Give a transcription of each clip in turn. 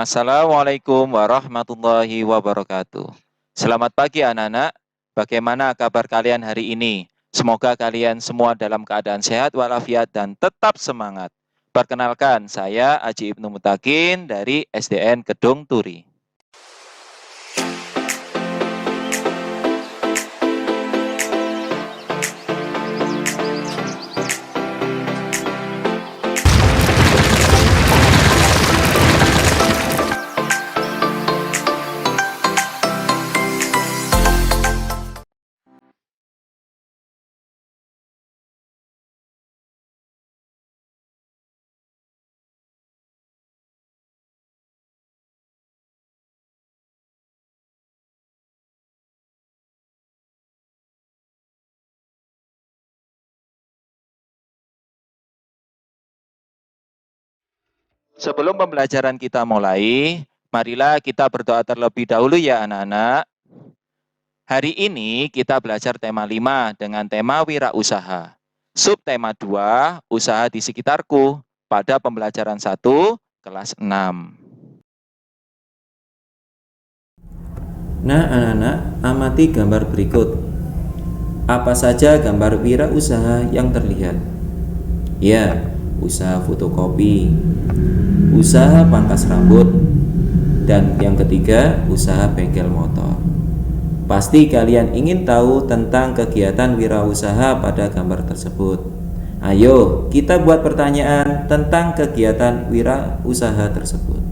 Assalamualaikum warahmatullahi wabarakatuh. Selamat pagi anak-anak. Bagaimana kabar kalian hari ini? Semoga kalian semua dalam keadaan sehat walafiat dan tetap semangat. Perkenalkan, saya Aji Ibnu Mutakin dari SDN Kedung Turi. Sebelum pembelajaran kita mulai, marilah kita berdoa terlebih dahulu ya anak-anak. Hari ini kita belajar tema 5 dengan tema wirausaha. Subtema 2, usaha di sekitarku, pada pembelajaran 1, kelas 6. Nah, anak-anak, amati gambar berikut. Apa saja gambar wirausaha yang terlihat? Ya, usaha fotokopi, usaha pangkas rambut, dan yang ketiga, usaha bengkel motor. Pasti kalian ingin tahu tentang kegiatan wirausaha pada gambar tersebut. Ayo, kita buat pertanyaan tentang kegiatan wirausaha tersebut.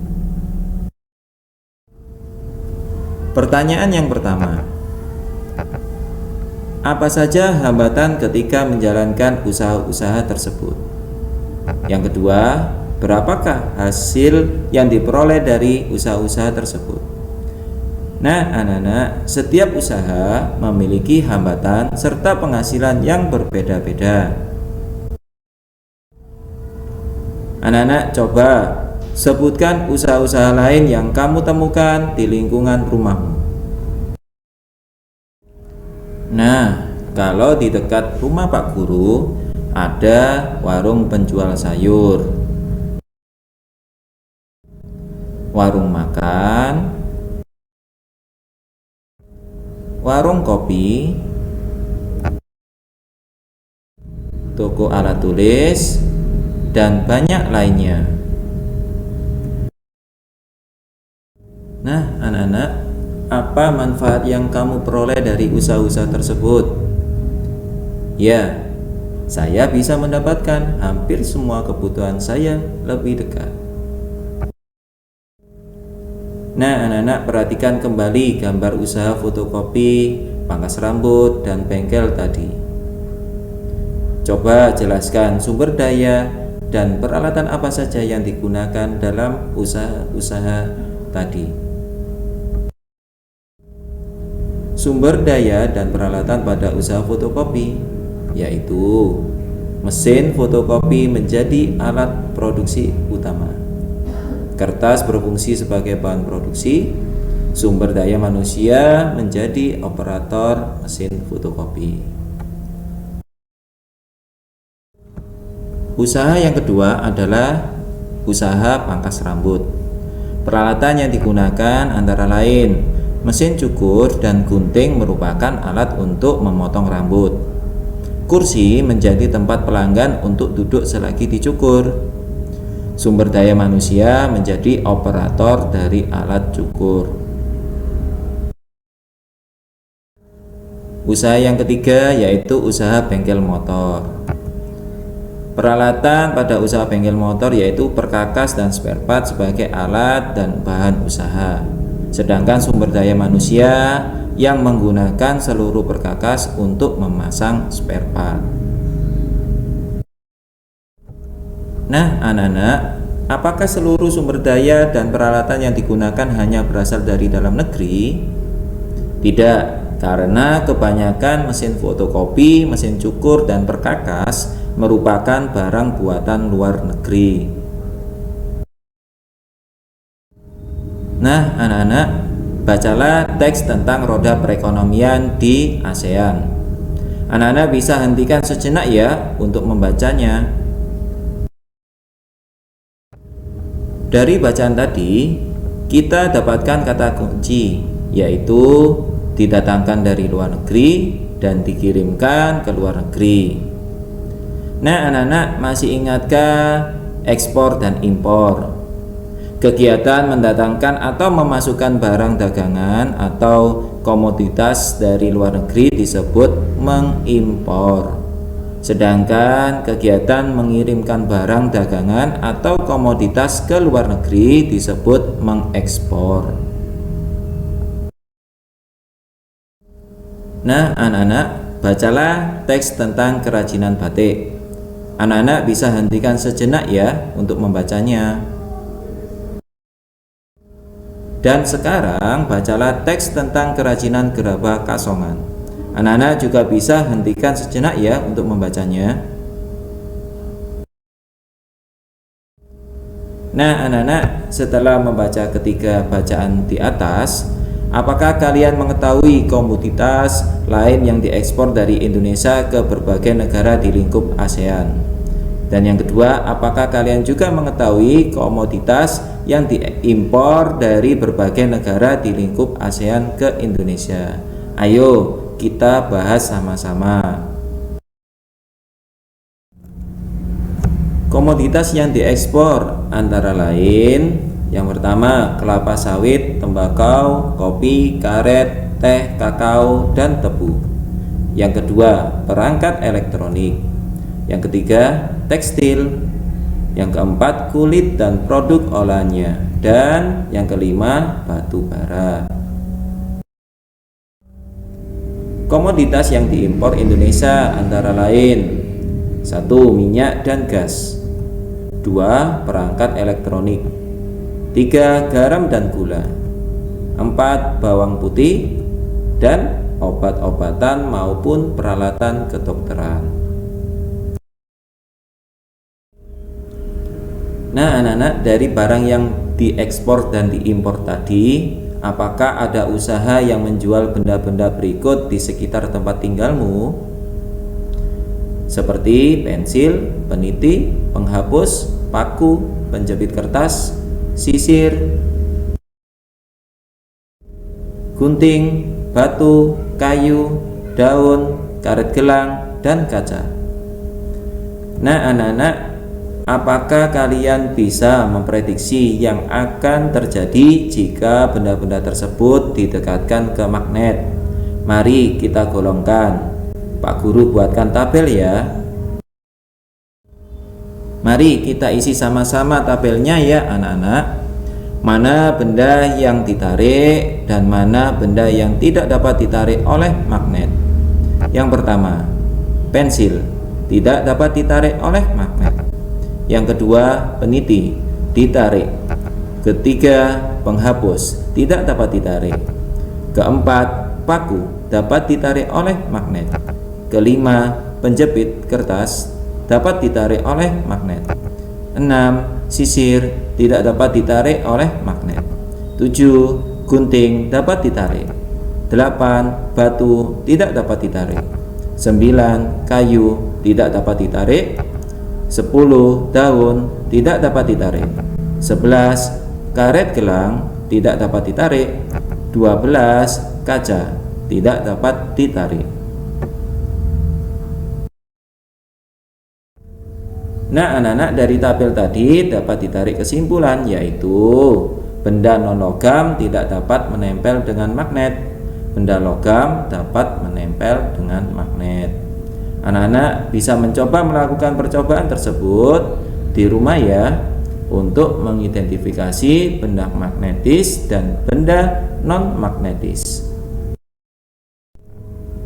Pertanyaan yang pertama, apa saja hambatan ketika menjalankan usaha-usaha tersebut? Yang kedua, berapakah hasil yang diperoleh dari usaha-usaha tersebut? Nah, anak-anak, setiap usaha memiliki hambatan serta penghasilan yang berbeda-beda. Anak-anak, coba sebutkan usaha-usaha lain yang kamu temukan di lingkungan rumahmu. Nah, kalau di dekat rumah Pak Guru ada warung penjual sayur, warung makan, warung kopi, toko alat tulis, dan banyak lainnya. Nah, anak-anak, apa manfaat yang kamu peroleh dari usaha-usaha tersebut? Ya, saya bisa mendapatkan hampir semua kebutuhan saya lebih dekat. Nah, anak-anak, perhatikan kembali gambar usaha fotokopi, pangkas rambut, dan bengkel tadi. Coba jelaskan sumber daya dan peralatan apa saja yang digunakan dalam usaha-usaha tadi. Sumber daya dan peralatan pada usaha fotokopi yaitu mesin fotokopi menjadi alat produksi utama, kertas berfungsi sebagai bahan produksi, sumber daya manusia menjadi operator mesin fotokopi. Usaha yang kedua adalah usaha pangkas rambut. Peralatan yang digunakan antara lain mesin cukur dan gunting merupakan alat untuk memotong rambut. Kursi menjadi tempat pelanggan untuk duduk selagi dicukur. Sumber daya manusia menjadi operator dari alat cukur. Usaha yang ketiga yaitu usaha bengkel motor. Peralatan pada usaha bengkel motor yaitu perkakas dan spare part sebagai alat dan bahan usaha. Sedangkan sumber daya manusia yang menggunakan seluruh perkakas untuk memasang spare part. Nah, anak-anak, apakah seluruh sumber daya dan peralatan yang digunakan hanya berasal dari dalam negeri? Tidak, karena kebanyakan mesin fotokopi, mesin cukur, dan perkakas merupakan barang buatan luar negeri. Nah, anak-anak, bacalah teks tentang roda perekonomian di ASEAN. Anak-anak bisa hentikan sejenak ya untuk membacanya. Dari bacaan tadi, kita dapatkan kata kunci, yaitu didatangkan dari luar negeri dan dikirimkan ke luar negeri. Nah, anak-anak masih ingatkah ekspor dan impor? Kegiatan mendatangkan atau memasukkan barang dagangan atau komoditas dari luar negeri disebut mengimpor. Sedangkan kegiatan mengirimkan barang dagangan atau komoditas ke luar negeri disebut mengekspor. Nah, anak-anak, bacalah teks tentang kerajinan batik. Anak-anak bisa hentikan sejenak ya untuk membacanya. Dan sekarang bacalah teks tentang kerajinan gerabah Kasongan. Anak-anak juga bisa hentikan sejenak ya untuk membacanya. Nah, anak-anak, setelah membaca ketiga bacaan di atas, apakah kalian mengetahui komoditas lain yang diekspor dari Indonesia ke berbagai negara di lingkup ASEAN? Dan yang kedua, apakah kalian juga mengetahui komoditas yang diimpor dari berbagai negara di lingkup ASEAN ke Indonesia? Ayo kita bahas sama-sama. Komoditas yang diekspor antara lain, yang pertama kelapa sawit, tembakau, kopi, karet, teh, kakao, dan tebu. Yang kedua perangkat elektronik. Yang ketiga tekstil. Yang keempat kulit dan produk olahannya. Dan yang kelima batu bara. Komoditas yang diimpor Indonesia antara lain: 1. Minyak dan gas. 2. Perangkat elektronik. 3. Garam dan gula. 4. Bawang putih dan obat-obatan maupun peralatan kedokteran. Nah, anak-anak, dari barang yang diekspor dan diimpor tadi, apakah ada usaha yang menjual benda-benda berikut di sekitar tempat tinggalmu? Seperti pensil, peniti, penghapus, paku, penjepit kertas, sisir, gunting, batu, kayu, daun, karet gelang, dan kaca. Nah, anak-anak, apakah kalian bisa memprediksi yang akan terjadi jika benda-benda tersebut didekatkan ke magnet? Mari kita golongkan. Pak Guru buatkan tabel ya. Mari kita isi sama-sama tabelnya ya anak-anak. Mana benda yang ditarik dan mana benda yang tidak dapat ditarik oleh magnet. Yang pertama, pensil tidak dapat ditarik oleh magnet. Yang kedua, peniti ditarik. Ketiga, penghapus tidak dapat ditarik. Keempat, paku dapat ditarik oleh magnet. Kelima, penjepit kertas dapat ditarik oleh magnet. 6. Sisir tidak dapat ditarik oleh magnet. 7. Gunting dapat ditarik. 8. Batu tidak dapat ditarik. 9. Kayu tidak dapat ditarik. 10. Daun tidak dapat ditarik. 11. Karet gelang tidak dapat ditarik. 12. Kaca tidak dapat ditarik. Nah, anak-anak, dari tabel tadi dapat ditarik kesimpulan, yaitu benda non-logam tidak dapat menempel dengan magnet, benda logam dapat menempel dengan magnet. Anak-anak bisa mencoba melakukan percobaan tersebut di rumah ya, untuk mengidentifikasi benda magnetis dan benda non-magnetis.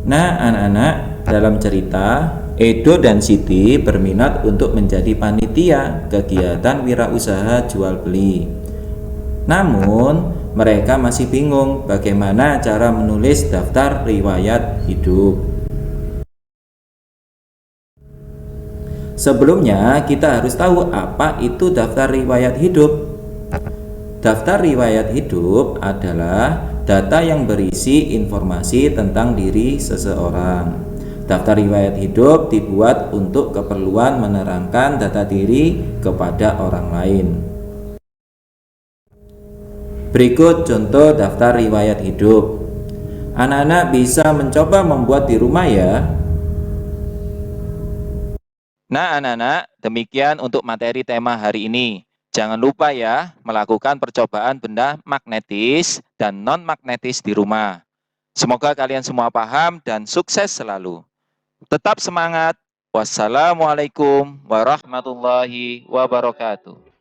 Nah, anak-anak, dalam cerita Edo dan Siti berminat untuk menjadi panitia kegiatan wirausaha jual beli. Namun, mereka masih bingung bagaimana cara menulis daftar riwayat hidup. Sebelumnya, kita harus tahu apa itu daftar riwayat hidup. Daftar riwayat hidup adalah data yang berisi informasi tentang diri seseorang. Daftar riwayat hidup dibuat untuk keperluan menerangkan data diri kepada orang lain. Berikut contoh daftar riwayat hidup. Anak-anak bisa mencoba membuat di rumah ya. Nah, anak-anak, demikian untuk materi tema hari ini. Jangan lupa ya, melakukan percobaan benda magnetis dan non-magnetis di rumah. Semoga kalian semua paham dan sukses selalu. Tetap semangat. Wassalamualaikum warahmatullahi wabarakatuh.